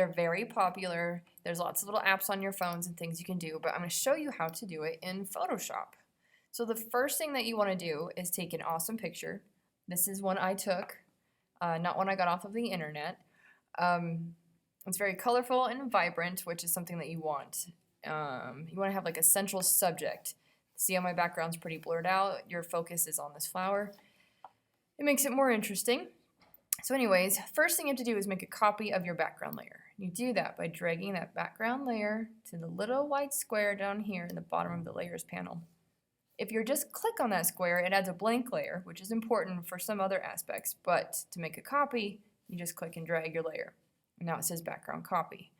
They're very popular. There's lots of little apps on your phones and things you can do, but I'm going to show you how to do it in Photoshop. So the first thing that you want to do is take an awesome picture. This is one I took, not one I got off of the internet. It's very colorful and vibrant, which is something that you want. You want to have like a central subject. See how my background's pretty blurred out? Your focus is on this flower. It makes it more interesting. So anyways, first thing you have to do is make a copy of your background layer. You do that by dragging that background layer to the little white square down here in the bottom of the layers panel. If you just click on that square, it adds a blank layer, which is important for some other aspects, but to make a copy, you just click and drag your layer. And now it says background copy.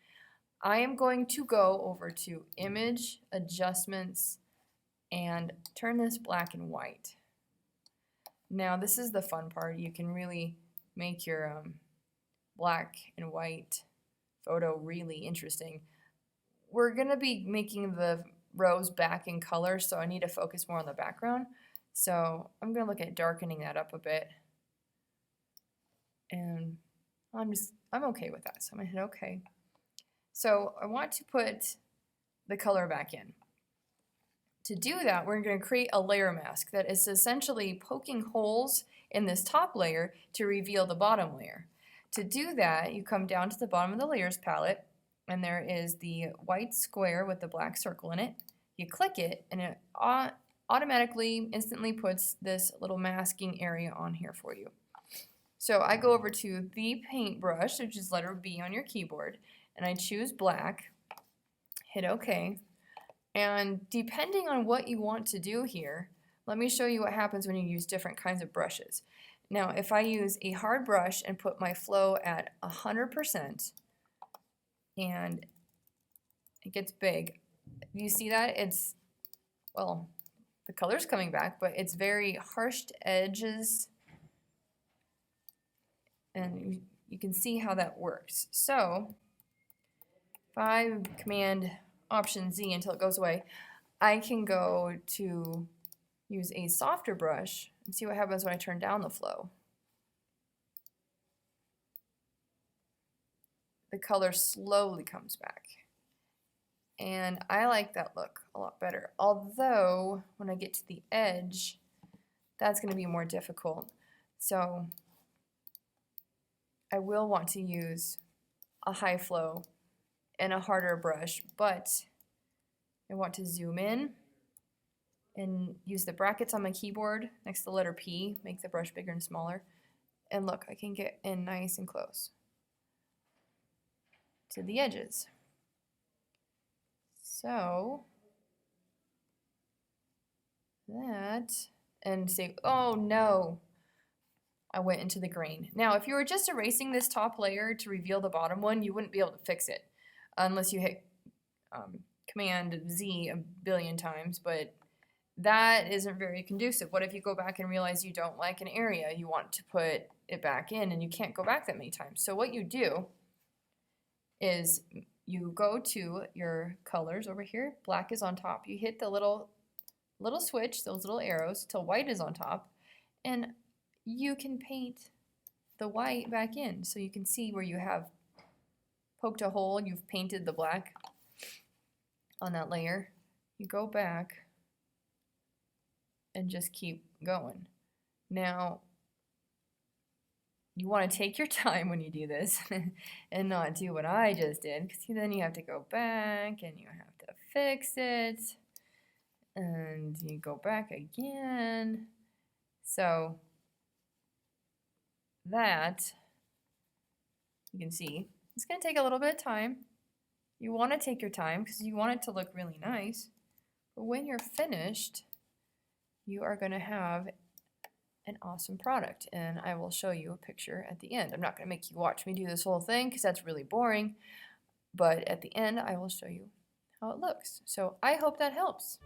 I am going to go over to Image, Adjustments, and turn this black and white. Now this is the fun part. You can really make your black and white photo really interesting. We're going to be making the rows back in color, so I need to focus more on the background. So I'm going to look at darkening that up a bit. And I'm okay with that, so I'm going to hit OK. So I want to put the color back in. To do that, we're going to create a layer mask that is essentially poking holes in this top layer to reveal the bottom layer. To do that, you come down to the bottom of the layers palette, and there is the white square with the black circle in it. You click it, and it automatically, instantly puts this little masking area on here for you. So I go over to the paintbrush, which is letter B on your keyboard, and I choose black, hit OK. And depending on what you want to do here, let me show you what happens when you use different kinds of brushes. Now, if I use a hard brush and put my flow at 100%, and it gets big, you see that? It's, well, the color's coming back, but it's very harsh edges, and you can see how that works. So, if I Command Option Z until it goes away, I can go to use a softer brush and see what happens when I turn down the flow. The color slowly comes back. And I like that look a lot better. Although, when I get to the edge, that's going to be more difficult. So, I will want to use a high flow and a harder brush, but I want to zoom in and use the brackets on my keyboard next to the letter P, make the brush bigger and smaller, and look, I can get in nice and close to the edges. So that, and say, oh no, I went into the grain. Now if you were just erasing this top layer to reveal the bottom one, you wouldn't be able to fix it unless you hit Command Z a billion times, but that isn't very conducive. What if you go back and realize you don't like an area, you want to put it back in, and you can't go back that many times? So what you do is you go to your colors over here, black is on top, you hit the little switch, those little arrows, till white is on top, and you can paint the white back in, so you can see where you have poked a hole, you've painted the black on that layer. You go back and just keep going. Now, you want to take your time when you do this and not do what I just did, because then you have to go back and you have to fix it, and you go back again. So that, you can see, it's going to take a little bit of time. You want to take your time because you want it to look really nice. But when you're finished, you are going to have an awesome product. And I will show you a picture at the end. I'm not going to make you watch me do this whole thing because that's really boring. But at the end, I will show you how it looks. So I hope that helps.